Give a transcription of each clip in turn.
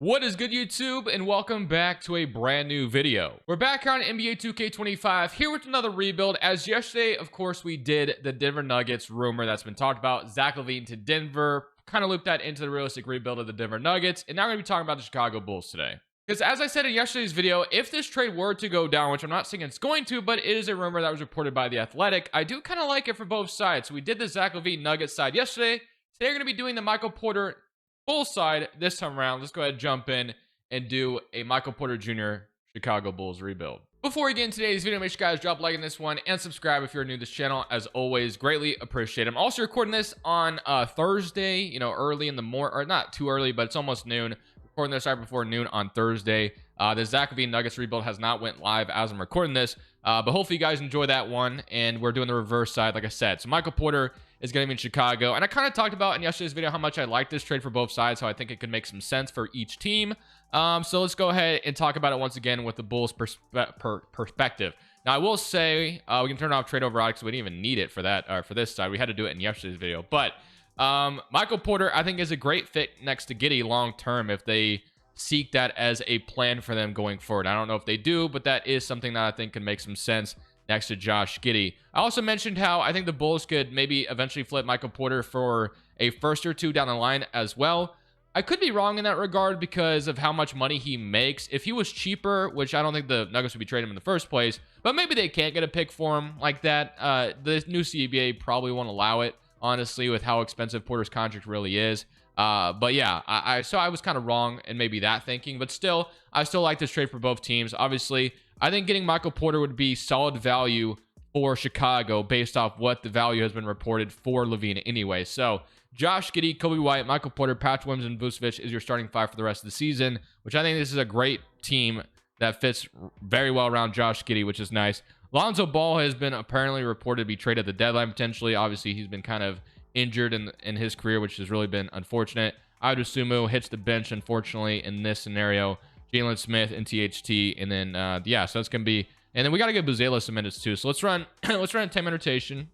What is good, YouTube, and welcome back to a brand new video. We're back on NBA 2K25 here with another rebuild. As yesterday, of course, we did the Denver Nuggets rumor that's been talked about. Zach Lavine to Denver, kind of looped that into the realistic rebuild of the Denver Nuggets, and now we're going to be talking about the Chicago Bulls today. Because as I said in yesterday's video, if this trade were to go down, which I'm not saying it's going to, but it is a rumor that was reported by The Athletic, I do kind of like it for both sides. So we did the Zach Lavine Nuggets side yesterday. Today we're going to be doing the Michael Porter Bulls side this time around. Let's go ahead and jump in and do a Michael Porter Jr. Chicago Bulls rebuild. Before we get into today's video, make sure you guys drop a like on this one and subscribe if you're new to this channel. As always, greatly appreciate it. I'm also recording this on Thursday, early in the morning, or not too early, but it's almost noon. Recording this right before noon on Thursday. The Zach Lavine Nuggets rebuild has not went live as I'm recording this, but hopefully you guys enjoy that one. And we're doing the reverse side, like I said. So Michael Porter is going to be in Chicago, and I kind of talked about in yesterday's video how much I like this trade for both sides, how I think it could make some sense for each team. So let's go ahead and talk about it once again with the Bulls perspective. Now I will say we can turn off trade over odds because we didn't even need it for that, for this side. We had to do it in yesterday's video, but Michael Porter I think is a great fit next to Giddey long term if they seek that as a plan for them going forward. I don't know if they do, but that is something that I think can make some sense next to Josh Giddey. I also mentioned how I think the Bulls could maybe eventually flip Michael Porter for a first or two down the line as well. I could be wrong in that regard because of how much money he makes. If he was cheaper, which I don't think the Nuggets would be trading him in the first place, but maybe they can't get a pick for him like that. The new CBA probably won't allow it, honestly, with how expensive Porter's contract really is. But yeah, so I was kind of wrong in maybe that thinking, but still, I still like this trade for both teams. Obviously, I think getting Michael Porter would be solid value for Chicago based off what the value has been reported for Lavine anyway. So Josh Giddey, Kobe White, Michael Porter, Patch Williams, and Vucevic is your starting five for the rest of the season, which I think this is a great team that fits very well around Josh Giddey, which is nice. Lonzo Ball has been apparently reported to be traded at the deadline potentially. Obviously, he's been kind of injured in his career, which has really been unfortunate. Adosumu hits the bench, unfortunately, in this scenario. Jalen Smith and THT, and then yeah, so that's gonna be, and then we got to get Buzelis some minutes too. So let's run let's run a 10-minute rotation.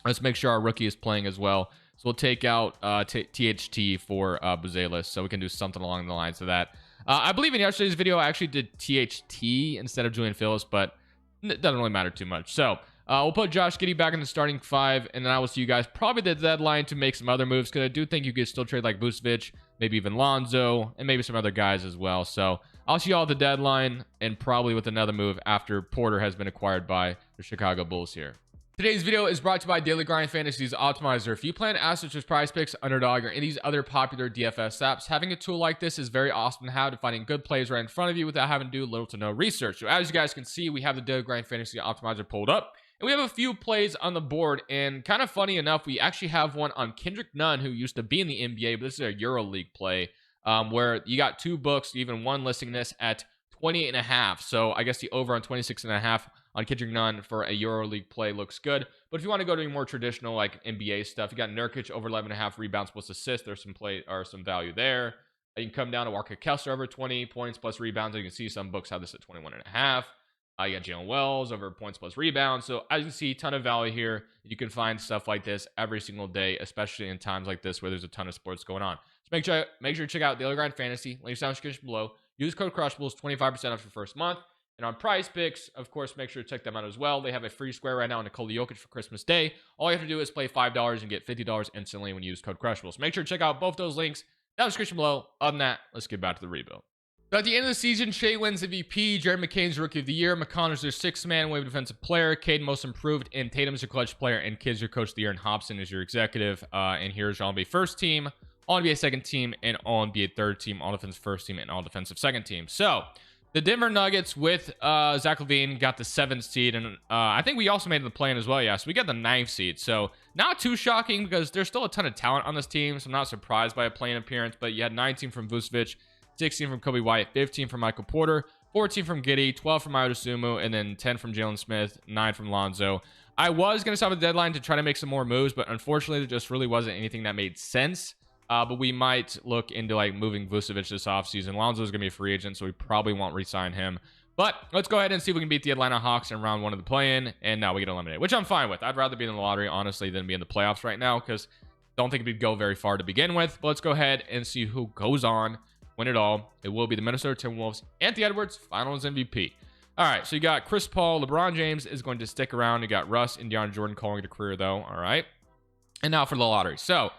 Let's make sure our rookie is playing as well. So we'll take out THT for Buzelis, so we can do something along the lines of that. I believe in yesterday's video I actually did THT instead of Julian Phillips, but it doesn't really matter too much. So we'll put Josh Giddey back in the starting five, and then I will see you guys probably the deadline to make some other moves, because I do think you could still trade like Vucevic, maybe even Lonzo, and maybe some other guys as well. So I'll see you all at the deadline, and probably with another move after Porter has been acquired by the Chicago Bulls here. Today's video is brought to you by Daily Grind Fantasy's Optimizer. If you plan assets such as Prize Picks, Underdog, or any of these other popular DFS apps, having a tool like this is very awesome to have to finding good plays right in front of you without having to do little to no research. So as you guys can see, we have the Daily Grind Fantasy Optimizer pulled up, and we have a few plays on the board, and kind of funny enough, we actually have one on Kendrick Nunn, who used to be in the NBA, but this is a EuroLeague play, where you got two books, even one listing this at 28.5. So I guess the over on 26.5 on Kendrick Nunn for a EuroLeague play looks good. But if you want to go to more traditional like NBA stuff, you got Nurkic over 11.5 rebounds plus assists. There's some play or some value there. You can come down to Walker Kessler over 20 points plus rebounds. You can see some books have this at 21.5. You got Jalen Wells over points plus rebounds. So as you can see, ton of value here. You can find stuff like this every single day, especially in times like this where there's a ton of sports going on. So make sure you check out Daily Grind Fantasy. Links down in the description below. Use code Crushables, 25% off your first month. And on Prize Picks, of course, make sure to check them out as well. They have a free square right now on Nikola Jokic for Christmas Day. All you have to do is play $5 and get $50 instantly when you use code Crushables. Make sure to check out both those links down in the description below. Other than that, let's get back to the rebuild. So at the end of the season, Shea wins MVP, Jared McCain's Rookie of the Year, McConnell's their sixth-man wave defensive player, Caden Most Improved, and Tatum's your clutch player, and Kid's your Coach of the Year, and Hobson is your executive. And here's your All-NBA first team, All-NBA second team, and All-NBA third team, All-Defensive first team, and All-Defensive second team. So the Denver Nuggets with Zach Lavine got the 7th seed, and I think we also made the play-in as well. Yeah, so we got the 9th seed. So not too shocking because there's still a ton of talent on this team, so I'm not surprised by a play-in appearance. But you had 19 from Vucevic, 16 from Kobe White, 15 from Michael Porter, 14 from Giddey, 12 from Adosumu, and then 10 from Jalen Smith, 9 from Lonzo. I was going to stop at the deadline to try to make some more moves, but unfortunately, there just really wasn't anything that made sense. But we might look into like moving Vucevic this offseason. Lonzo is going to be a free agent, so we probably won't re-sign him. But let's go ahead and see if we can beat the Atlanta Hawks in round 1 of the play-in, and now we get eliminated, which I'm fine with. I'd rather be in the lottery, honestly, than be in the playoffs right now, because I don't think we'd go very far to begin with. But let's go ahead and see who goes on win it all, it will be the Minnesota Timberwolves. Anthony Edwards, Finals MVP. All right, so you got Chris Paul. LeBron James is going to stick around. You got Russ and DeAndre Jordan calling it a career, though. All right. And now for the lottery. So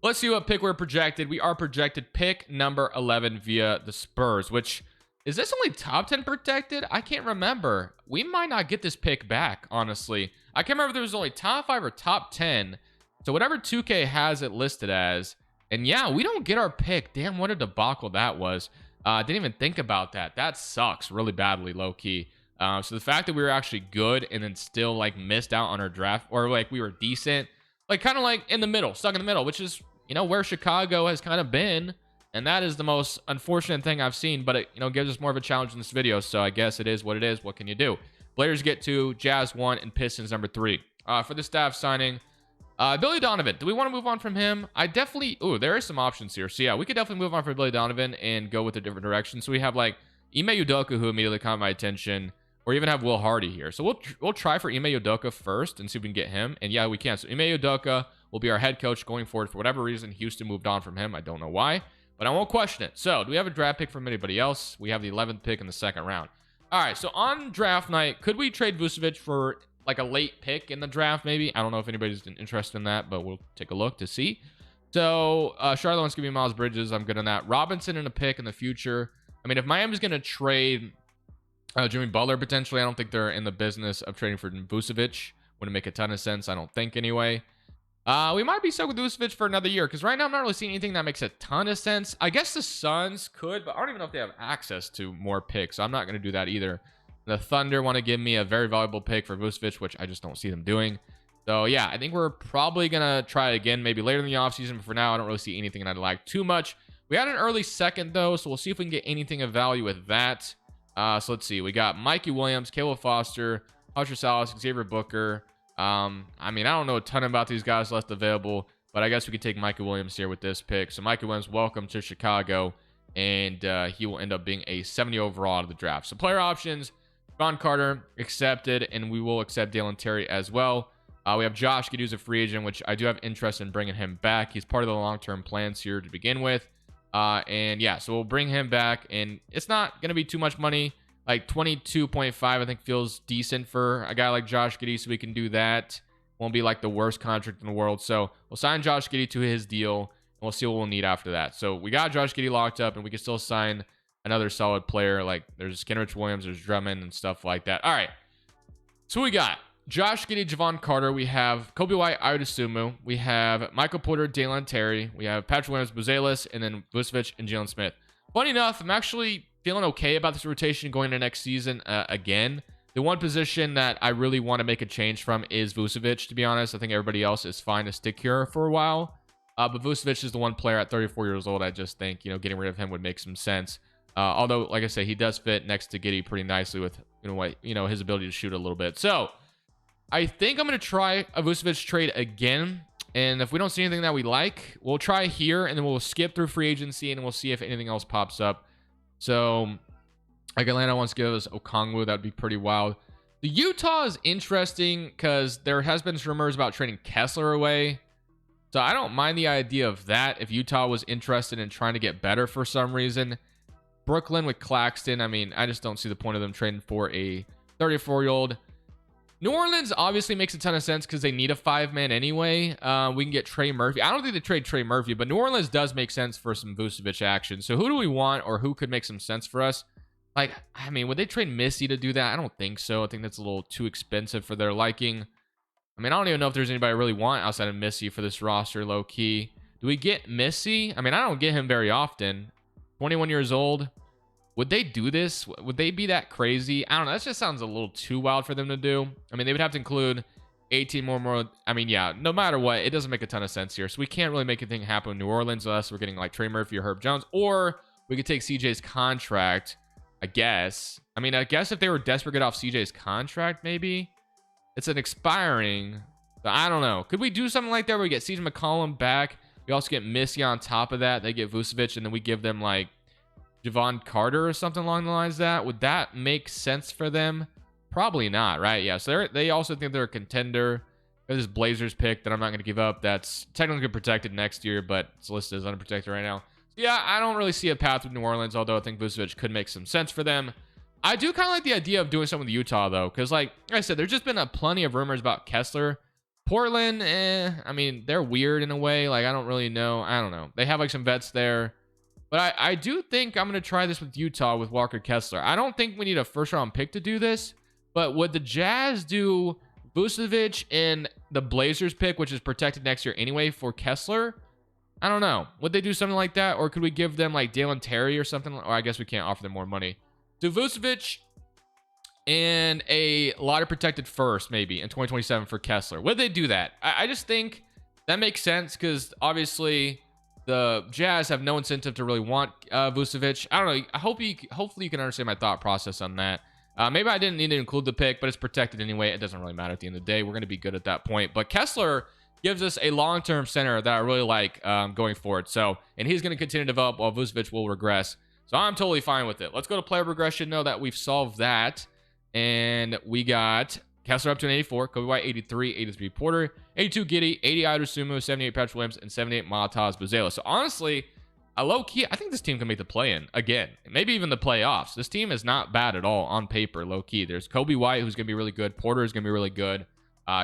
let's see what pick we're projected. We are projected pick number 11 via the Spurs, which is this only top 10 protected? I can't remember. We might not get this pick back, honestly. I can't remember if there was only top 5 or top 10. So whatever 2K has it listed as. And yeah, we don't get our pick. Damn, what a debacle that was. Didn't even think about that. That sucks really badly, low-key. So the fact that we were actually good and then still like missed out on our draft, or like we were decent, like kind of like in the middle, stuck in the middle, which is, you know, where Chicago has kind of been. And that is the most unfortunate thing I've seen, but it, you know, gives us more of a challenge in this video. So I guess it is what it is. What can you do? Blazers get 2, Jazz 1, and Pistons number 3. For the staff signing, Billy Donovan. Do we want to move on from him? I definitely... Oh, there are some options here. So, yeah, we could definitely move on from Billy Donovan and go with a different direction. So, we have, like, Ime Udoka, who immediately caught my attention. Or even have Will Hardy here. So, we'll try for Ime Udoka first and see if we can get him. And, yeah, we can. So, Ime Udoka will be our head coach going forward. For whatever reason, Houston moved on from him. I don't know why. But I won't question it. So, do we have a draft pick from anybody else? We have the 11th pick in the second round. All right, so on draft night, could we trade Vucevic for like a late pick in the draft, maybe? I don't know if anybody's interested in that, but we'll take a look to see. So Charlotte wants to give me Miles Bridges. I'm good on that. Robinson in a pick in the future. I mean, if Miami's going to trade Jimmy Butler potentially, I don't think they're in the business of trading for Vucevic. Wouldn't make a ton of sense, I don't think, anyway. We might be stuck with Vucevic for another year, because right now I'm not really seeing anything that makes a ton of sense. I guess the Suns could, but I don't even know if they have access to more picks, so I'm not going to do that either. The Thunder want to give me a very valuable pick for Vucevic, which I just don't see them doing. So, yeah, I think we're probably going to try again maybe later in the offseason. But for now, I don't really see anything that I like too much. We had an early second, though, so we'll see if we can get anything of value with that. So, let's see. We got Mikey Williams, Caleb Foster, Hunter Salas, Xavier Booker. I mean, I don't know a ton about these guys left available, but I guess we could take Mikey Williams here with this pick. So, Mikey Williams, welcome to Chicago. And he will end up being a 70 overall out of the draft. So, player options. Von Carter accepted, and we will accept Dalen Terry as well. We have Josh Giddey, who's a free agent, which I do have interest in bringing him back. He's part of the long-term plans here to begin with. And yeah, so we'll bring him back, and it's not going to be too much money. Like 22.5, I think feels decent for a guy like Josh Giddey, so we can do that. Won't be like the worst contract in the world. So we'll sign Josh Giddey to his deal, and we'll see what we'll need after that. So we got Josh Giddey locked up, and we can still sign another solid player. Like there's Kenrich Williams, there's Drummond and stuff like that. All right. So we got Josh Giddey, Javon Carter. We have Kobe White, Ayodesumu. We have Michael Porter, Dalen Terry. We have Patrick Williams, Buzelis, and then Vucevic and Jalen Smith. Funny enough, I'm actually feeling okay about this rotation going into next season again. The one position that I really want to make a change from is Vucevic, to be honest. I think everybody else is fine to stick here for a while. But Vucevic is the one player at 34 years old. I just think, getting rid of him would make some sense. Although, like I say, he does fit next to Giddey pretty nicely with, his ability to shoot a little bit. So, I think I'm going to try a Vucevic trade again. And if we don't see anything that we like, we'll try here, and then we'll skip through free agency, and we'll see if anything else pops up. So, like Atlanta wants to give us Okongwu. That would be pretty wild. The Utah is interesting because there has been rumors about trading Kessler away. So, I don't mind the idea of that if Utah was interested in trying to get better for some reason. Brooklyn with Claxton, I mean, I just don't see the point of them trading for a 34-year-old. New Orleans obviously makes a ton of sense because they need a 5-man anyway. We can get Trey Murphy. I don't think they trade Trey Murphy, but New Orleans does make sense for some Vucevic action. So who do we want, or who could make some sense for us? Like, I mean, would they trade Missy to do that? I don't think so. I think that's a little too expensive for their liking. I mean, I don't even know if there's anybody I really want outside of Missy for this roster, low-key. Do we get Missy? I mean, I don't get him very often. 21 years old. Would they do this? Would they be that crazy? I don't know. That just sounds a little too wild for them to do. I mean, they would have to include 18 more. I mean, yeah, no matter what, it doesn't make a ton of sense here. So we can't really make anything happen in New Orleans unless we're getting like Trey Murphy or Herb Jones. Or we could take CJ's contract, I guess. I mean, I guess if they were desperate to get off CJ's contract, maybe. It's an expiring. So I don't know. Could we do something like that where we get CJ McCollum back? We also get Missy on top of that. They get Vucevic, and then we give them like Javon Carter or something along the lines of that. Would that make sense for them? Probably not, right? Yeah, so they also think they're a contender. There's this Blazers pick that I'm not going to give up. That's technically protected next year, but it's listed as unprotected right now. Yeah, I don't really see a path with New Orleans, although I think Vucevic could make some sense for them. I do kind of like the idea of doing something with Utah, though, because like I said, there's just been a plenty of rumors about Kessler. Portland, I mean, they're weird in a way. Like, I don't really know. I don't know. They have like some vets there. But I do think I'm going to try this with Utah with Walker Kessler. I don't think we need a first round pick to do this. But would the Jazz do Vucevic in the Blazers pick, which is protected next year anyway, for Kessler? I don't know. Would they do something like that? Or could we give them like Dalen Terry or something? Or I guess we can't offer them more money. Do Vucevic and a lottery protected first maybe in 2027 for Kessler. Would they do that? I just think that makes sense because obviously the Jazz have no incentive to really want Vucevic. I don't know. Hopefully you can understand my thought process on that. Maybe I didn't need to include the pick, but it's protected anyway. It doesn't really matter at the end of the day. We're going to be good at that point. But Kessler gives us a long-term center that I really like going forward. So, and he's going to continue to develop while Vucevic will regress. So I'm totally fine with it. Let's go to player regression. Know that we've solved that. And we got Kessler up to an 84, Kobe White 83, 83 Porter, 82 Giddey, 80 Idosumu, 78 Patrick Williams, and 78 Matas Buzela. So honestly, low-key, I think this team can make the play-in again. Maybe even the playoffs. This team is not bad at all on paper, low-key. There's Kobe White, who's going to be really good. Porter is going to be really good.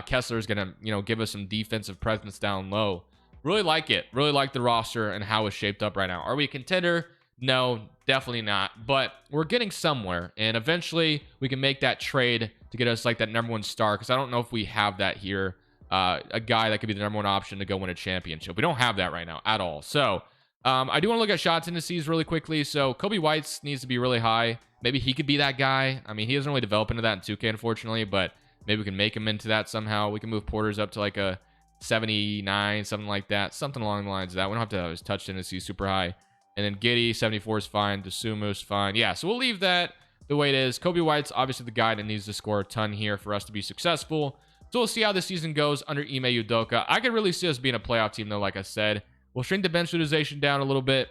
Kessler is going to, give us some defensive presence down low. Really like it. Really like the roster and how it's shaped up right now. Are we a contender? No, definitely not. But we're getting somewhere. And eventually, we can make that trade to get us like that number one star. Because I don't know if we have that here. A guy that could be the number one option to go win a championship. We don't have that right now at all. So, I do want to look at shots indices really quickly. So, Kobe White's needs to be really high. Maybe he could be that guy. I mean, he doesn't really develop into that in 2K, unfortunately. But maybe we can make him into that somehow. We can move Porter's up to like a 79, something like that. Something along the lines of that. We don't have to have his touch indices super high. And then Giddey, 74 is fine. Desumu's fine. Yeah, so we'll leave that the way it is. Kobe White's obviously the guy that needs to score a ton here for us to be successful. So we'll see how the season goes under Ime Udoka. I could really see us being a playoff team, though, like I said. We'll shrink the bench utilization down a little bit.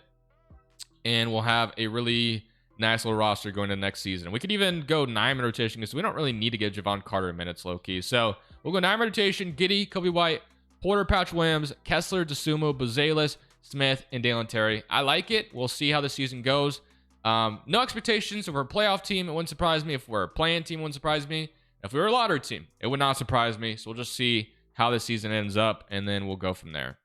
And we'll have a really nice little roster going into next season. We could even go 9-man rotation because we don't really need to give Javon Carter minutes, low-key. So we'll go 9-man rotation. Giddey, Kobe White, Porter, Patch Williams, Kessler, Dosunmu, Buzelis, Smith, and Dalen Terry. I like it. We'll see how the season goes. No expectations. If we're a playoff team, it wouldn't surprise me. If we're a play-in team, it wouldn't surprise me. If we were a lottery team, it would not surprise me. So we'll just see how the season ends up, and then we'll go from there.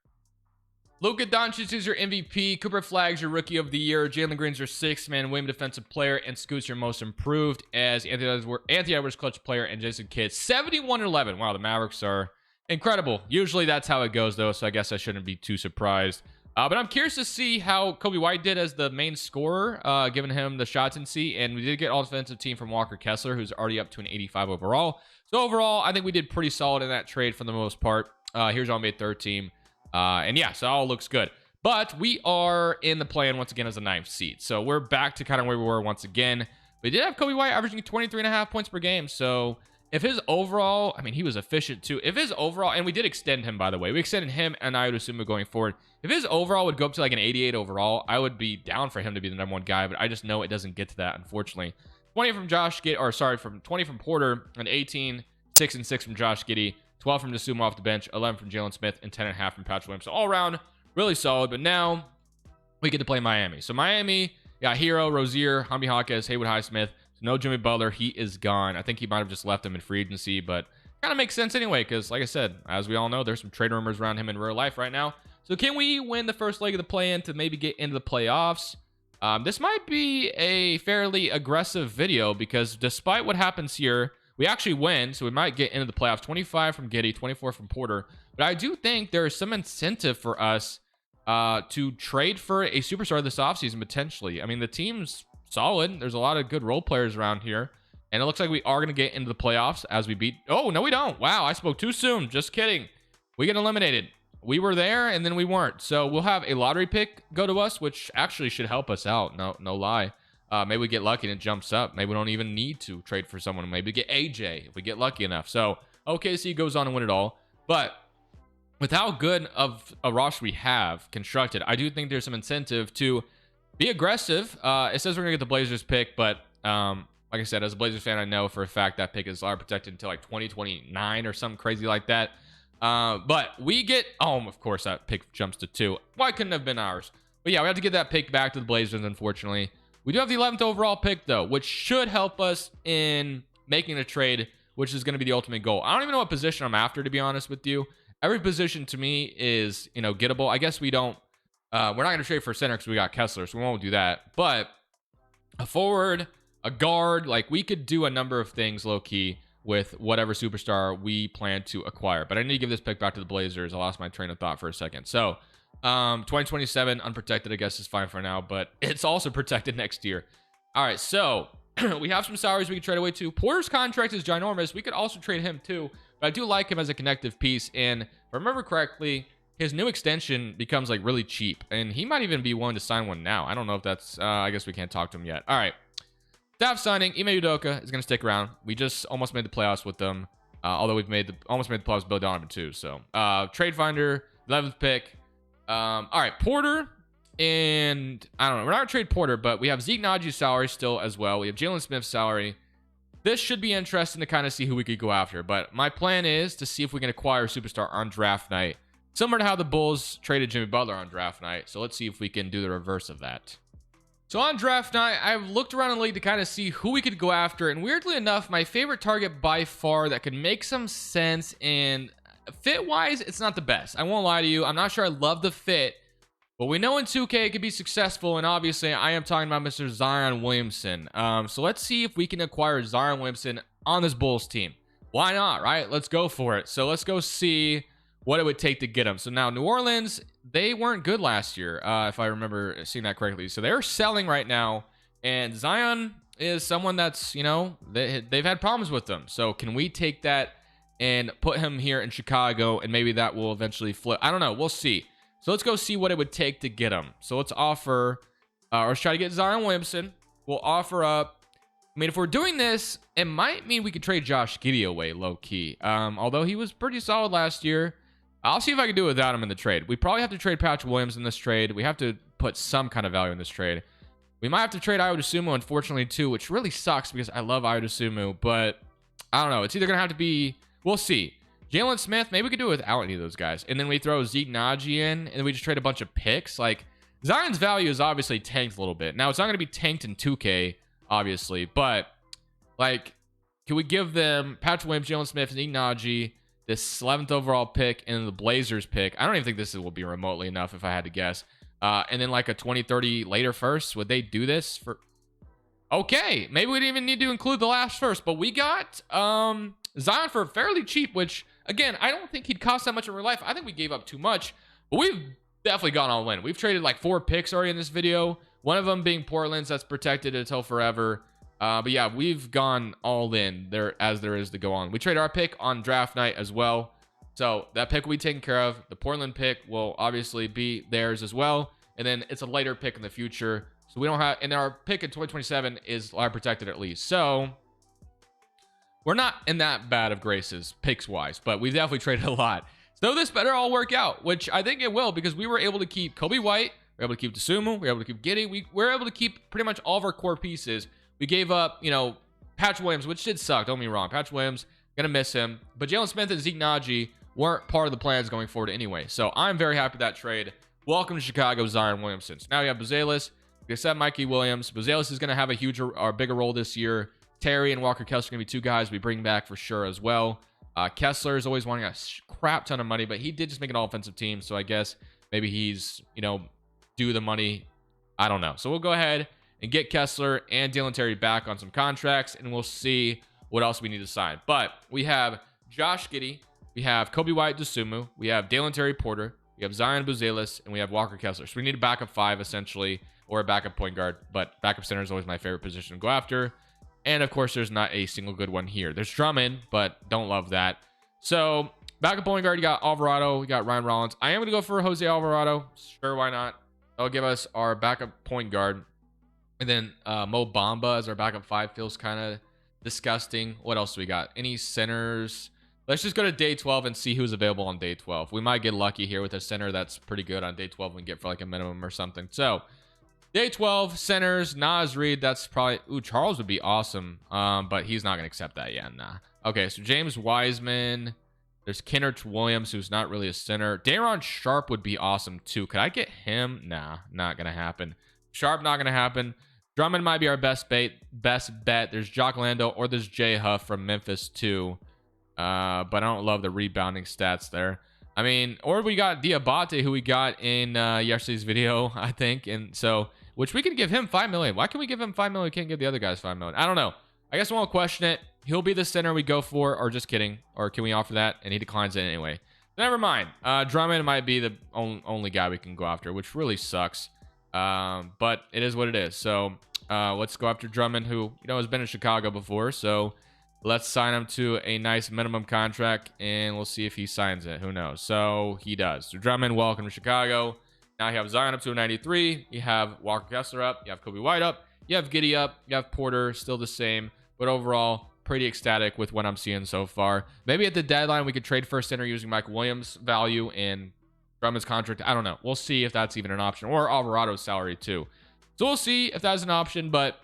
Luka Doncic is your MVP. Cooper Flagg's your Rookie of the Year. Jalen Green's your sixth man William Defensive Player, and Scoot's your Most Improved as Anthony Edwards Clutch Player, and Jason Kidd 71-11. Wow, the Mavericks are incredible. Usually that's how it goes, though, so I guess I shouldn't be too surprised. But I'm curious to see how Kobe White did as the main scorer, giving him the shots and see. And we did get all defensive team from Walker Kessler, who's already up to an 85 overall. So overall, I think we did pretty solid in that trade for the most part. Here's our made third team. And yeah, so it all looks good. But we are in the play-in once again as a 9th seed. So we're back to kind of where we were once again. We did have Kobe White averaging 23.5 points per game. So if his overall, I mean, he was efficient too. If his overall, and we did extend him, by the way. We extended him and Idosumu going forward. If his overall would go up to like an 88 overall, I would be down for him to be the number one guy. But I just know it doesn't get to that, unfortunately. 20 from from 20 from Porter, and 18, 6 and 6 from Josh Giddey, 12 from Dosunmu off the bench, 11 from Jalen Smith, and 10.5 from Patrick Williams. So all around, really solid. But now we get to play Miami. So Miami got Hero, Rozier, Hamdi Hawkes, Haywood Highsmith. No Jimmy Butler. He is gone. I think he might have just left him in free agency, but kind of makes sense anyway because, like I said, as we all know, there's some trade rumors around him in real life right now. So can we win the first leg of the play-in to maybe get into the playoffs? This might be a fairly aggressive video because despite what happens here, we actually win, so we might get into the playoffs. 25 from Giddey, 24 from Porter. But I do think there is some incentive for us to trade for a superstar this offseason, potentially. I mean, the team's solid. There's a lot of good role players around here. And it looks like we are going to get into the playoffs as we beat... Oh, no, we don't. Wow, I spoke too soon. Just kidding. We get eliminated. We were there, and then we weren't. So we'll have a lottery pick go to us, which actually should help us out. No lie. Maybe we get lucky and it jumps up. Maybe we don't even need to trade for someone. Maybe get AJ if we get lucky enough. So OKC goes on to win it all. But with how good of a roster we have constructed, I do think there's some incentive to be aggressive. It says we're going to get the Blazers pick, but like I said, as a Blazers fan, I know for a fact that pick is protected until like 2029 or something crazy like that. But we get... Oh, of course, that pick jumps to 2. Why couldn't it have been ours? But yeah, we have to get that pick back to the Blazers, unfortunately. We do have the 11th overall pick, though, which should help us in making a trade, which is going to be the ultimate goal. I don't even know what position I'm after, to be honest with you. Every position to me is, you know, gettable. I guess we don't, we're not going to trade for center because we got Kessler, so we won't do that. But a forward, a guard, like we could do a number of things low-key with whatever superstar we plan to acquire. But I need to give this pick back to the Blazers. I lost my train of thought for a second. So 2027 unprotected, I guess, is fine for now, but it's also protected next year. All right, so we have some salaries we can trade away to. Porter's contract is ginormous. We could also trade him too, but I do like him as a connective piece. And if I remember correctly, his new extension becomes like really cheap, and he might even be willing to sign one now. I don't know if that's I guess we can't talk to him yet. All right, staff signing Ime Udoka is going to stick around. We just almost made the playoffs with them, although we've almost made the playoffs with Bill Donovan too. So trade finder, 11th pick. All right, Porter, and I don't know, we're not gonna trade Porter, but we have Zeke Najee's salary still as well. We have Jalen Smith's salary. This should be interesting to kind of see who we could go after, but my plan is to see if we can acquire a superstar on draft night, similar to how the Bulls traded Jimmy Butler on draft night. So let's see if we can do the reverse of that. So on draft night, I've looked around the league to kind of see who we could go after, and weirdly enough, my favorite target by far that could make some sense and fit wise, it's not the best. I won't lie to you. I'm not sure I love the fit, but we know in 2K it could be successful, and obviously I am talking about Mr. Zion Williamson. So let's see if we can acquire Zion Williamson on this Bulls team. Why not, right? Let's go for it. So let's go see what it would take to get him. So now New Orleans, they weren't good last year, if I remember seeing that correctly. So they're selling right now, and Zion is someone that's, you know, they've had problems with them. So can we take that and put him here in Chicago, and maybe that will eventually flip? I don't know. We'll see. So let's go see what it would take to get him. So let's offer, or let's try to get Zion Williamson. We'll offer up. I mean, if we're doing this, it might mean we could trade Josh Giddey away low-key. Although he was pretty solid last year. I'll see if I can do it without him in the trade. We probably have to trade Patrick Williams in this trade. We have to put some kind of value in this trade. We might have to trade Ayo Dosunmu, unfortunately, too, which really sucks because I love Ayo Dosunmu. But I don't know. It's either going to have to be... We'll see. Jalen Smith, maybe we could do it without any of those guys. And then we throw Zeke Naji in, and then we just trade a bunch of picks. Like, Zion's value is obviously tanked a little bit. Now, it's not going to be tanked in 2K, obviously. But, like, can we give them Patrick Williams, Jalen Smith, Zeke Naji, this 11th overall pick, and the Blazers pick? I don't even think this will be remotely enough if I had to guess. And then, like, a 2030 later first. Would they do this for... Okay, maybe we didn't even need to include the last first. But we got... Zion for fairly cheap, which, again, I don't think he'd cost that much in real life. I think we gave up too much, but we've definitely gone all in. We've traded like 4 picks already in this video, one of them being Portland's that's protected until forever. But yeah, we've gone all in there as there is to go on. We traded our pick on draft night as well, so that pick will be taken care of. The Portland pick will obviously be theirs as well, and then it's a later pick in the future, so we don't have, and our pick in 2027 is live protected at least. So we're not in that bad of graces picks-wise, but we've definitely traded a lot. So this better all work out, which I think it will, because we were able to keep Kobe White, we were able to keep Dosunmu, we were able to keep Giddey. We were able to keep pretty much all of our core pieces. We gave up, you know, Patrick Williams, which did suck, don't get me wrong. Patrick Williams, gonna miss him. But Jalen Smith and Zeke Naji weren't part of the plans going forward anyway. So I'm very happy with that trade. Welcome to Chicago, Zion Williamson. So now we have Buzelis. We said Mikey Williams. Buzelis is gonna have a huge or bigger role this year. Terry and Walker Kessler are going to be 2 guys we bring back for sure as well. Kessler is always wanting a crap ton of money, but he did just make an all-offensive team, so I guess maybe he's, you know, due the money. I don't know. So we'll go ahead and get Kessler and Dylan Terry back on some contracts, and we'll see what else we need to sign. But we have Josh Giddey, we have Kobe White Dosunmu, we have Dylan Terry Porter, we have Zion Buzelis, and we have Walker Kessler. So we need a backup 5, essentially, or a backup point guard, but backup center is always my favorite position to go after. And, of course, there's not a single good one here. There's Drummond, but don't love that. So, backup point guard, you got Alvarado. You got Ryan Rollins. I am going to go for Jose Alvarado. Sure, why not? That'll give us our backup point guard. And then Mo Bamba as our backup 5 feels kind of disgusting. What else do we got? Any centers? Let's just go to day 12 and see who's available on day 12. We might get lucky here with a center that's pretty good on day 12 and get for like a minimum or something. So, day 12, centers, Naz Reid, that's probably... Ooh, Charles would be awesome, but he's not going to accept that yet, nah. Okay, so James Wiseman, There's Kenrich Williams, who's not really a center. Daron Sharp would be awesome too. Could I get him? Nah, not gonna happen. Sharp, not gonna happen. Drummond might be our best bet. There's Jock Lando or there's Jay Huff from Memphis too. But I don't love the rebounding stats there. I mean, or we got Diabate, who we got in yesterday's video, I think. And so, which we can give him $5 million. Why can we give him $5 million? We can't give the other guys $5 million. I don't know. I guess we won't question it. He'll be the center we go for, or just kidding. Or can we offer that? And he declines it anyway. Never mind. Drummond might be the only guy we can go after, which really sucks. But it is what it is. So let's go after Drummond, who has been in Chicago before. So let's sign him to a nice minimum contract, and we'll see if he signs it. Who knows? So he does. So Drummond, welcome to Chicago. Now you have Zion up to a 93. You have Walker Kessler up. You have Kobe White up. You have Giddey up. You have Porter, still the same. But overall, pretty ecstatic with what I'm seeing so far. Maybe at the deadline, we could trade first center using Mike Williams' value and Drummond's contract. I don't know. We'll see if that's even an option. Or Alvarado's salary, too. So we'll see if that's an option, but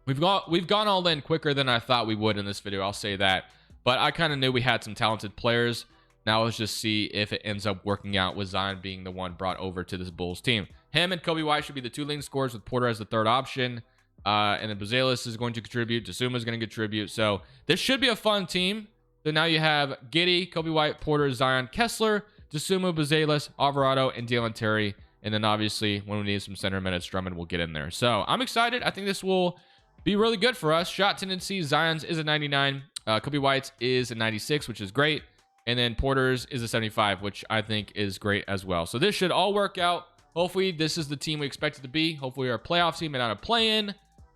we've gone all in quicker than I thought we would in this video. I'll say that. But I kind of knew we had some talented players. Now let's just see if it ends up working out with Zion being the one brought over to this Bulls team. Him and Kobe White should be the two leading scorers with Porter as the third option. And then Buzelis is going to contribute. Desuma is going to contribute. So this should be a fun team. So now you have Giddey, Kobe White, Porter, Zion, Kessler, Desuma, Buzelis, Alvarado, and Dalen Terry. And then obviously when we need some center minutes, Drummond will get in there. So I'm excited. I think this will be really good for us. Shot tendency, Zion's is a 99. Kobe White's is a 96, which is great. And then Porter's is a 75, which I think is great as well. So this should all work out. Hopefully this is the team we expect it to be. Hopefully we're a playoff team and not a play-in.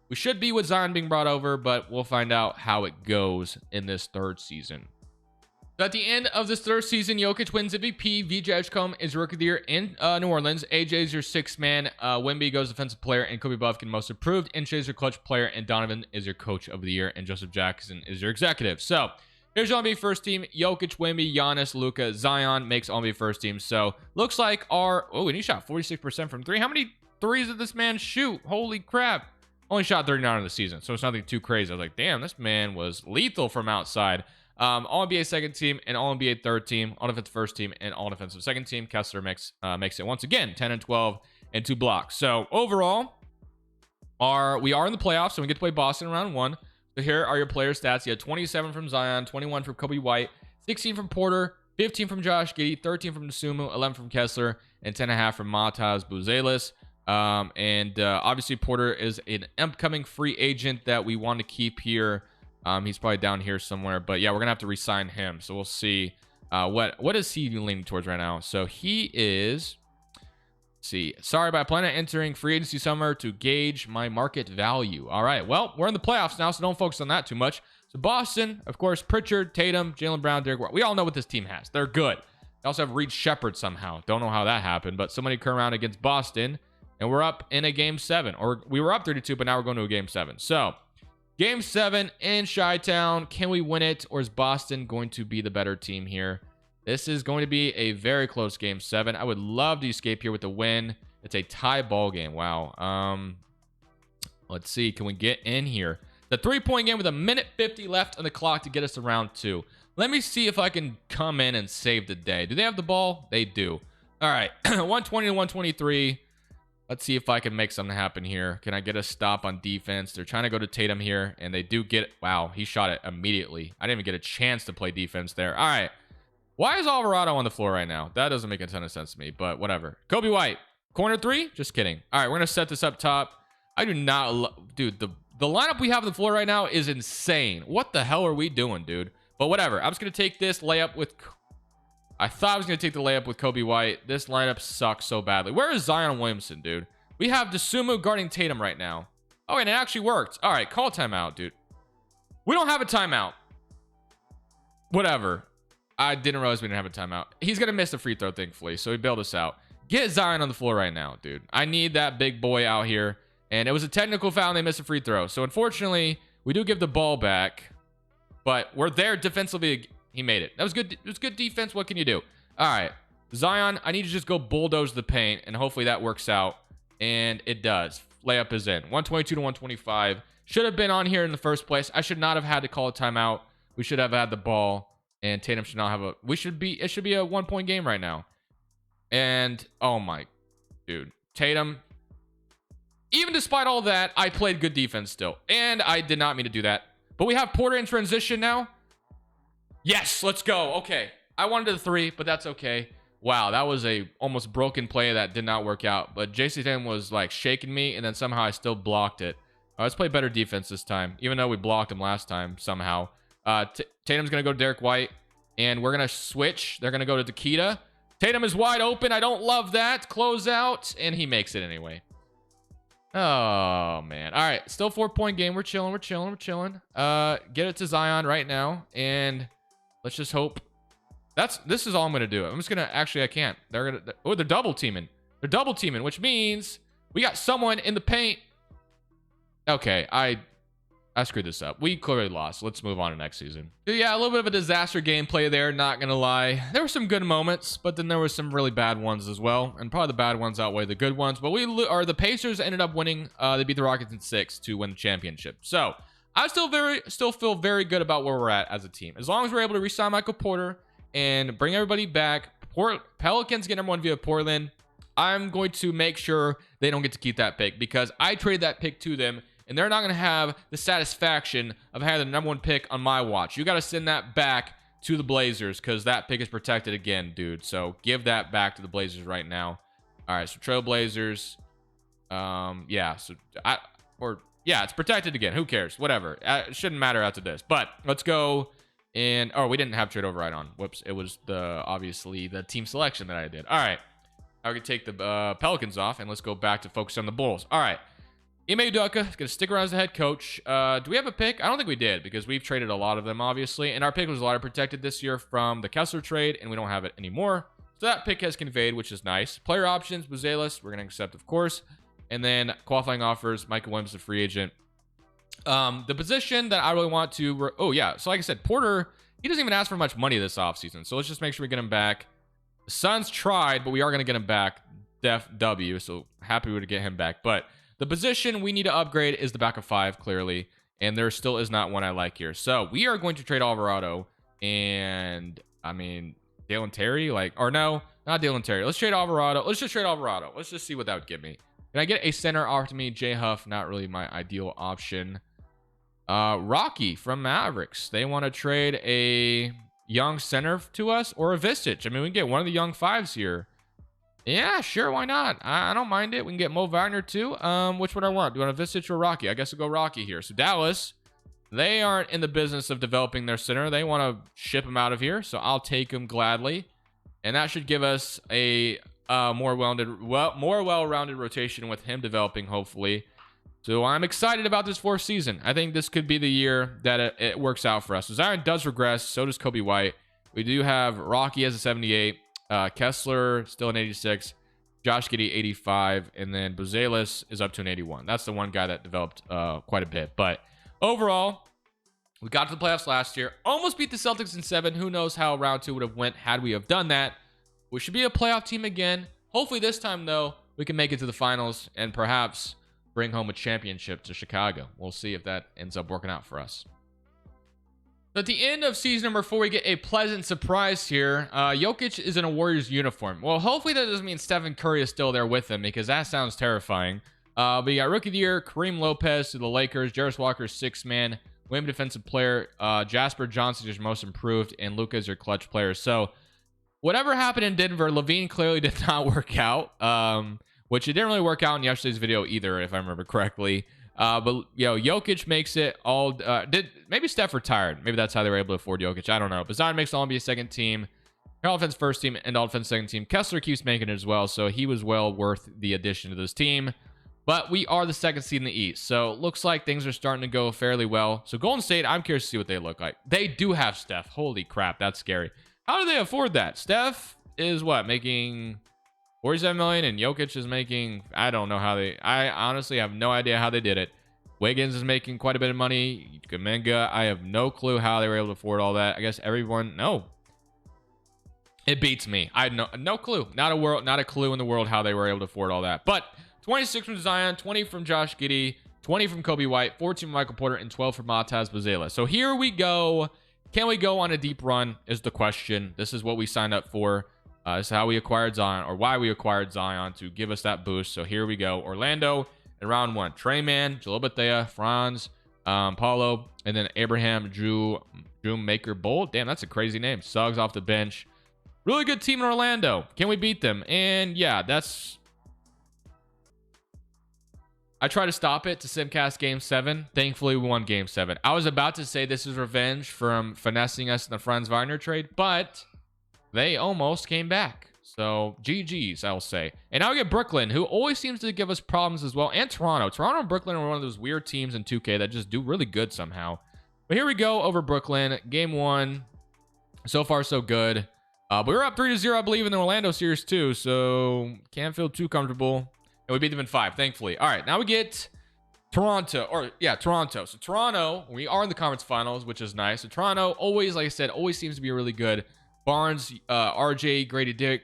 We should be with Zion being brought over, but we'll find out how it goes in this third season. So at the end of this third season, Jokic wins MVP. VJ Edgecombe is Rookie of the Year in New Orleans. AJ is your sixth man. Wemby goes Defensive Player, and Kobe Buffkin Most Improved. Inche is your Clutch Player, and Donovan is your Coach of the Year, and Joseph Jackson is your Executive. So here's your NBA first team. Jokic, Wemby, Giannis, Luka, Zion makes all NBA first team. So looks like our... Oh, and he shot 46% from three. How many threes did this man shoot? Holy crap. Only shot 39 in the season, so it's nothing too crazy. I was like, damn, this man was lethal from outside. All-NBA second team and All-NBA third team, All-Defensive first team, and All-Defensive second team. Kessler makes it once again, 10 and 12 and 2 blocks. So overall, we are in the playoffs, so we get to play Boston in round 1. So here are your player stats. You had 27 from Zion, 21 from Kobe White, 16 from Porter, 15 from Josh Giddey, 13 from Nasumu, 11 from Kessler, and 10.5 from Matas Buzelis. Obviously Porter is an upcoming free agent that we want to keep here. He's probably down here somewhere, but yeah, we're gonna have to re-sign him. So we'll see what is he leaning towards right now. So he is, let's see, sorry, but I plan on entering free agency summer to gauge my market value. All right, well, we're in the playoffs now, so don't focus on that too much. So Boston, of course, Pritchard, Tatum, Jaylen Brown, Derrick White. We all know what this team has. They're good. They also have Reed Shepherd somehow. Don't know how that happened, but somebody come around against Boston. And we're up in a game 7, or we were up 32, but now we're going to a game 7. So game 7 in Chi-Town. Can we win it, or is Boston going to be the better team here? This is going to be a very close game 7. I would love to escape here with a win. It's a tie ball game. Wow. Let's see. Can we get in here? The 3-point game with a minute 50 left on the clock to get us to round 2. Let me see if I can come in and save the day. Do they have the ball? They do. All right. 120 to 123. Let's see if I can make something happen here. Can I get a stop on defense? They're trying to go to Tatum here, and they do get it. Wow, he shot it immediately. I didn't even get a chance to play defense there. All right. Why is Alvarado on the floor right now? That doesn't make a ton of sense to me, but whatever. Kobe White, corner 3? Just kidding. All right, we're going to set this up top. I do not... Dude, the lineup we have on the floor right now is insane. What the hell are we doing, dude? But whatever. I'm just going to take this layup with... I thought I was going to take the layup with Kobe White. This lineup sucks so badly. Where is Zion Williamson, dude? We have Desuma guarding Tatum right now. Oh, and it actually worked. All right, call timeout, dude. We don't have a timeout. Whatever. I didn't realize we didn't have a timeout. He's going to miss the free throw, thankfully, so he bailed us out. Get Zion on the floor right now, dude. I need that big boy out here. And it was a technical foul, and they missed a free throw. So, unfortunately, we do give the ball back. But we're there defensively. He made it. That was good. It was good defense. What can you do? All right. Zion, I need to just go bulldoze the paint, and hopefully that works out. And it does. Layup is in. 122 to 125. Should have been on here in the first place. I should not have had to call a timeout. We should have had the ball. And Tatum should not have a... It should be a 1-point game right now. And, oh my... Dude. Tatum... Even despite all that, I played good defense still. And I did not mean to do that. But we have Porter in transition now. Yes, let's go. Okay. I wanted the 3, but that's okay. Wow, that was a almost broken play that did not work out. But JC Tatum was like shaking me, and then somehow I still blocked it. Let's play better defense this time, even though we blocked him last time somehow. Tatum's going to go to Derek White, and we're going to switch. They're going to go to Takeda. Tatum is wide open. I don't love that. Close out, and he makes it anyway. Oh, man. All right, still 4-point game. We're chilling. Get it to Zion right now, and let's just hope. This is all I'm going to do. I'm just going to... Actually, I can't. They're double teaming. They're double teaming, which means we got someone in the paint. Okay, I screwed this up. We clearly lost. Let's move on to next season. Yeah, a little bit of a disaster gameplay there, not gonna lie. There were some good moments, but then there were some really bad ones as well. And probably the bad ones outweigh the good ones. But the Pacers ended up winning. They beat the Rockets in 6 to win the championship. So I still feel very good about where we're at as a team. As long as we're able to re-sign Michael Porter and bring everybody back. Pelicans get #1 via Portland. I'm going to make sure they don't get to keep that pick because I traded that pick to them. And they're not going to have the satisfaction of having the #1 pick on my watch. You got to send that back to the Blazers because that pick is protected again, dude. So give that back to the Blazers right now. All right, so Trailblazers. Yeah, it's protected again. Who cares? Whatever. It shouldn't matter after this. But let's go. And we didn't have trade override on. Whoops. It was obviously the team selection that I did. All right. I can take the Pelicans off and let's go back to focus on the Bulls. All right. Ime Udoka is going to stick around as the head coach. Do we have a pick? I don't think we did because we've traded a lot of them, obviously. And our pick was a lot protected this year from the Kessler trade, and we don't have it anymore. So that pick has conveyed, which is nice. Player options, Buzelis, we're going to accept, of course. And then qualifying offers, Michael Williams, the free agent. The position that I really want to... so like I said, Porter, he doesn't even ask for much money this offseason. So let's just make sure we get him back. The Suns tried, but we are going to get him back. Def W, so happy to get him back. But... the position we need to upgrade is the back of 5, clearly. And there still is not one I like here. So we are going to trade Alvarado and, Dalen Terry. No, not Dalen Terry. Let's trade Alvarado. Let's just trade Alvarado. Let's just see what that would give me. Can I get a center offered to me? J Huff, not really my ideal option. Rocky from Mavericks. They want to trade a young center to us or a Vistage. We can get one of the young 5s here. Yeah, sure, why not? I don't mind it. We can get Mo Wagner too. Which one I want? Do you want a Vistage or Rocky? I guess I'll go Rocky here. So Dallas, they aren't in the business of developing their center. They want to ship him out of here. So I'll take him gladly. And that should give us a more well-rounded rotation with him developing, hopefully. So I'm excited about this 4th season. I think this could be the year that it works out for us. So Zion does regress. So does Kobe White. We do have Rocky as a 78. Kessler still an 86, Josh Giddey 85, and then Buzelis is up to an 81. That's the one guy that developed quite a bit. But overall, we got to the playoffs last year, almost beat the Celtics in 7. Who knows how round 2 would have went had we have done that. We should be a playoff team again. Hopefully this time, though, we can make it to the finals and perhaps bring home a championship to Chicago. We'll see if that ends up working out for us. At the end of season number 4, we get a pleasant surprise here. Jokic is in a Warriors uniform. Well, hopefully that doesn't mean Stephen Curry is still there with him because that sounds terrifying. But you got Rookie of the Year, Kareem Lopez to the Lakers, Jarris Walker, 6th man, women defensive player, Jasper Johnson is your most improved, and Luka is your clutch player. So whatever happened in Denver, Lavine clearly did not work out, which it didn't really work out in yesterday's video either, if I remember correctly. But Jokic makes it all. Maybe Steph retired? Maybe that's how they were able to afford Jokic. I don't know. But Zion makes all NBA 2nd team, all defense 1st team, and all defense 2nd team. Kessler keeps making it as well, so he was well worth the addition to this team. But we are the 2nd seed in the East, so looks like things are starting to go fairly well. So Golden State, I'm curious to see what they look like. They do have Steph. Holy crap, that's scary. How do they afford that? Steph is making 47 million, and Jokic is making, I don't know how I honestly have no idea how they did it. Wiggins is making quite a bit of money. Kuminga, I have no clue how they were able to afford all that. I guess everyone, no. It beats me. I had no clue. Not a clue in the world how they were able to afford all that. But 26 from Zion, 20 from Josh Giddey, 20 from Kobe White, 14 from Michael Porter, and 12 from Matas Buzelis. So here we go. can we go on a deep run is the question. This is what we signed up for. This is how we acquired Zion, or why we acquired Zion, to give us that boost. So here we go. Orlando in round 1. Trey Man, Jalil Bethea, Franz, Paulo, and then Abraham Drew Maker Bolt. Damn, that's a crazy name. Suggs off the bench. Really good team in Orlando. Can we beat them? And yeah, that's... I tried to stop it to Simcast Game 7. Thankfully, we won Game 7. I was about to say this is revenge from finessing us in the Franz Wagner trade, but they almost came back. So, GG's, I'll say. And now we get Brooklyn, who always seems to give us problems as well, and Toronto. Toronto and Brooklyn are one of those weird teams in 2K that just do really good somehow. But here we go over Brooklyn. Game 1. So far, so good. But we were up 3-0, I believe, in the Orlando series, too. So, can't feel too comfortable. And we beat them in 5, thankfully. All right, now we get Toronto. Toronto. So, Toronto, we are in the conference finals, which is nice. So, Toronto, always, like I said, always seems to be really good. Barnes, RJ, Grady Dick,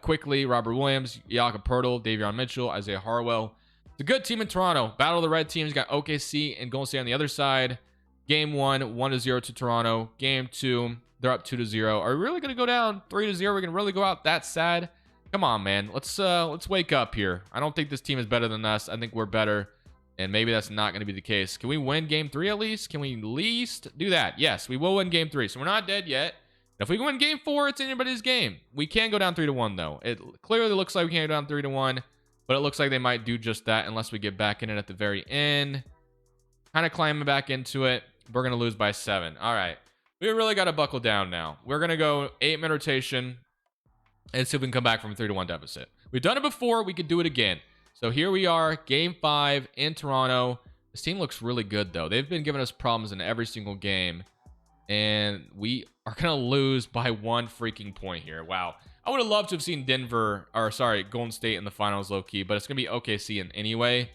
Quickly, Robert Williams, Jakob Poeltl, Davion Mitchell, Isaiah Harwell. It's a good team in Toronto. Battle of the Red Teams. Got OKC and Golden State on the other side. Game 1, 1-0 to Toronto. Game 2, they're up 2-0. Are we really going to go down 3-0? We're going to really go out that sad? Come on, man. Let's wake up here. I don't think this team is better than us. I think we're better. And maybe that's not going to be the case. Can we win Game 3 at least? Can we at least do that? Yes, we will win Game 3. So we're not dead yet. If we win Game 4, it's anybody's game. We can go down 3-1, though. It clearly looks like we can't go down 3-1, but it looks like they might do just that unless we get back in it at the very end. Kind of climbing back into it. We're going to lose by 7. All right. We really got to buckle down now. We're going to go 8-minute rotation and see if we can come back from a 3-1 deficit. We've done it before. We could do it again. So here we are, Game 5 in Toronto. This team looks really good, though. They've been giving us problems in every single game. And we are going to lose by 1 freaking point here. Wow. I would have loved to have seen Golden State in the finals low-key, but it's going to be OKC in anyway.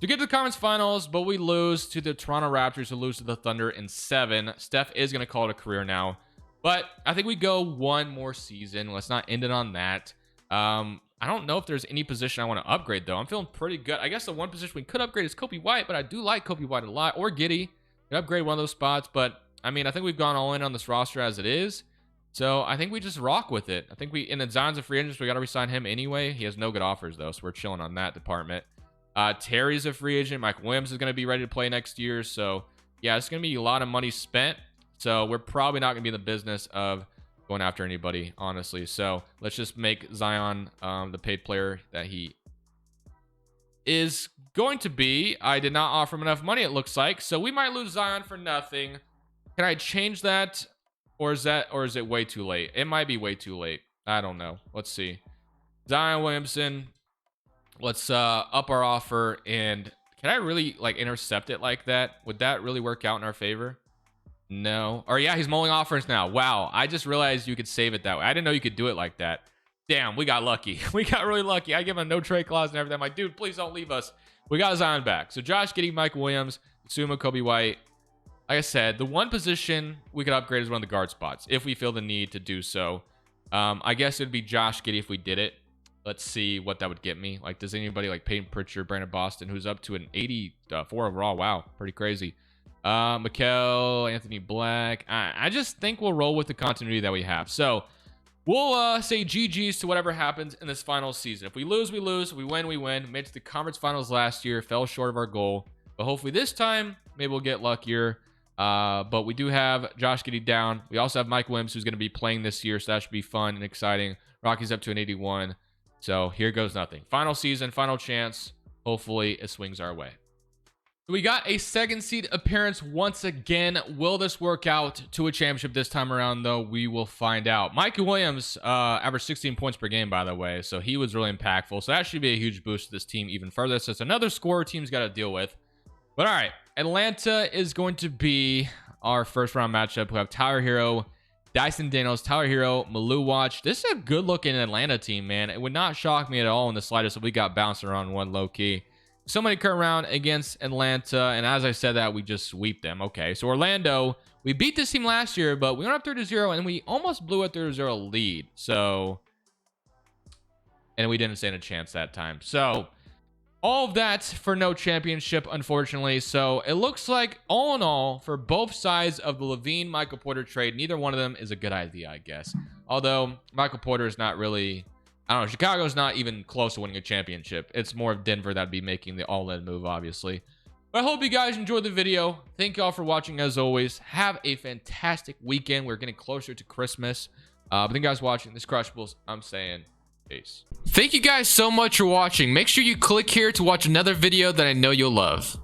To get to the conference finals, but we lose to the Toronto Raptors, who lose to the Thunder in 7. Steph is going to call it a career now. But I think we go 1 more season. Let's not end it on that. I don't know if there's any position I want to upgrade, though. I'm feeling pretty good. I guess the one position we could upgrade is Kobe White, but I do like Kobe White a lot. Or Giddey. Could upgrade one of those spots, but... I mean, I think we've gone all in on this roster as it is. So I think we just rock with it. I think in the Zion's a free agent, so we got to resign him anyway. He has no good offers, though, so we're chilling on that department. Terry's a free agent. Mike Williams is going to be ready to play next year. So, yeah, it's going to be a lot of money spent. So we're probably not going to be in the business of going after anybody, honestly. So let's just make Zion the paid player that he is going to be. I did not offer him enough money, it looks like. So we might lose Zion for nothing. Can I change that? Or is it way too late? It might be way too late. I don't know. Let's see. Zion Williamson. Let's up our offer. And can I really like intercept it like that? Would that really work out in our favor? No. Or yeah, he's mulling offers now. Wow. I just realized you could save it that way. I didn't know you could do it like that. Damn, we got lucky. We got really lucky. I give him a no trade clause and everything. I'm like, dude, please don't leave us. We got Zion back. So Josh Giddey, Mike Williams, Suma, Kobe White. Like I said, the one position we could upgrade is one of the guard spots if we feel the need to do so. I guess it would be Josh Giddey if we did it. Let's see what that would get me. Like, does anybody like Peyton Pritchard, Brandon Boston, who's up to an 84 overall? Wow, pretty crazy. Mikel, Anthony Black. I just think we'll roll with the continuity that we have. So we'll say GG's to whatever happens in this final season. If we lose, we lose. We win, we win. Made it to the conference finals last year. Fell short of our goal. But hopefully this time, maybe we'll get luckier. But we do have Josh Giddey down. We also have Mike Williams, who's going to be playing this year, so that should be fun and exciting. Rocky's up to an 81. So here goes nothing. Final season, final chance. Hopefully it swings our way. We got a second seed appearance once again. Will this work out to a championship this time around, though? We will find out. Mike Williams averaged 16 points per game, by the way, so he was really impactful. So that should be a huge boost to this team even further. So it's another scorer team's got to deal with. But all right, Atlanta is going to be our first round matchup. We have Tyler Hero, Dyson Daniels, Tyler Hero, Malou Watch. This is a good looking Atlanta team, man. It would not shock me at all in the slightest if we got bounced around one low key. Somebody current round against Atlanta, and as I said that, we just sweep them. Okay, so Orlando, we beat this team last year, but we went up 3-0, and we almost blew a 3-0 lead. So, and we didn't stand a chance that time. So, All of that for no championship, unfortunately. So it looks like, all in all, for both sides of the Lavine Michael Porter trade, neither one of them is a good idea, I guess. Although Michael Porter is not really, I don't know, Chicago's not even close to winning a championship. It's more of Denver that'd be making the all-in move, obviously. But I hope you guys enjoyed the video. Thank you all for watching, as always. Have a fantastic weekend. We're getting closer to Christmas. But thank you guys for watching. This is Crushables. I'm saying peace. Thank you guys so much for watching. Make sure you click here to watch another video that I know you'll love.